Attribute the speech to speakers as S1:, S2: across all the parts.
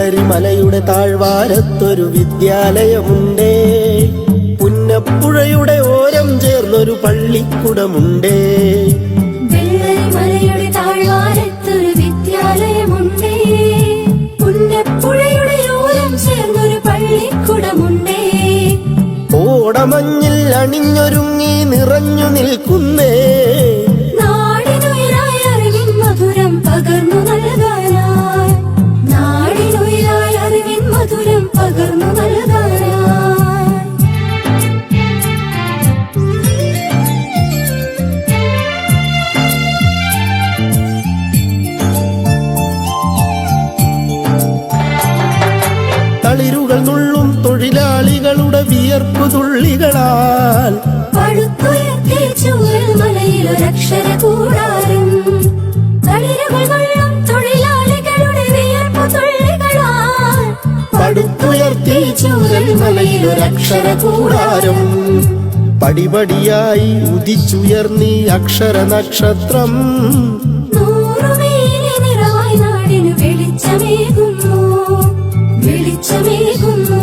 S1: വെള്ളരിമലയുടെ താഴ്വാരത്തൊരു വിദ്യാലയമുണ്ടേ, പുന്നപ്പുഴയുടെ ഓരം ചേർന്നൊരു പള്ളിക്കുടമുണ്ടേ.
S2: വെള്ളരിമലയുടെ താഴ്വാരത്തൊരു വിദ്യാലയമുണ്ടേ, പുന്നപ്പുഴയുടെ ഓരം ചേർന്നൊരു പള്ളിക്കുടമുണ്ടേ.
S1: ഓടമഞ്ഞിൽ അണിഞ്ഞൊരുങ്ങി നിറഞ്ഞു നിൽക്കുന്നേ,
S2: നാടിനുയിരായി അറിവിൻ മധുരം പകർന്നു നൽകാനായി, നാടിനുയിരായി അറിവിൻ മധുരം പകർന്നു നൽകാനായി.
S1: തളിരുകൾ നുള്ളും തൊഴിലാളികളുടെ വിയർപ്പു തുള്ളികളാൽ
S2: പടുത്തുയർത്തി ചൂരൽമലയിലൊരക്ഷര കൂടാരം, തളിരുകൾ നുള്ളും തൊഴിലാളികളുടെ വിയർപ്പു തുള്ളികളാൽ
S1: പടുത്തുയർത്തി ചൂരൽമലയിലൊരക്ഷര കൂടാരം. പടിപടിയായി ഉദിച്ചുയർന്നീ അക്ഷര നക്ഷത്രം,
S2: നൂറുമേനി നിറവായി നാടിനു വെളിച്ചമേകുന്നു, വെളിച്ചമേകുന്നു.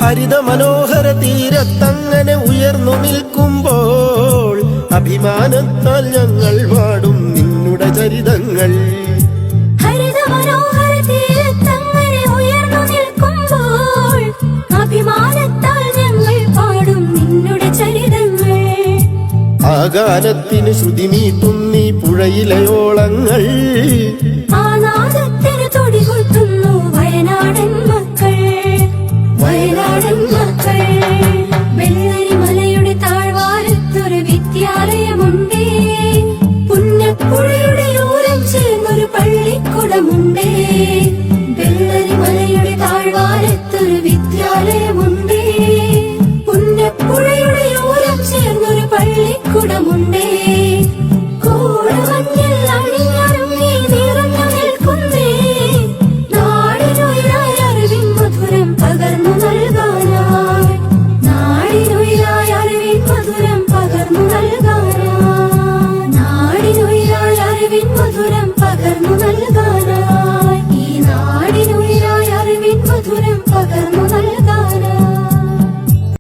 S1: ഹരിത മനോഹര തീരത്തങ്ങനെ ഉയർന്നു നിൽക്കുമ്പോൾ അഭിമാനത്താൽ ഞങ്ങൾ പാടും നിന്നുടെ ചരിതങ്ങൾ.
S2: ഹരിത മനോഹര തീരത്തങ്ങനെ ഉയർന്നു നിൽക്കുമ്പോൾ അഭിമാനത്താൽ ഞങ്ങൾ പാടും നിന്നുടെ ചരിതങ്ങൾ.
S1: ആ ഗാനത്തിന് ശ്രുതിമീട്ടുന്നീ പുഴയിലെ ഓളങ്ങൾ,
S2: ആ നാദത്തിന് തൊടികൊട്ടുന്നു വയനാടൻ മക്കൾ, വയനാട്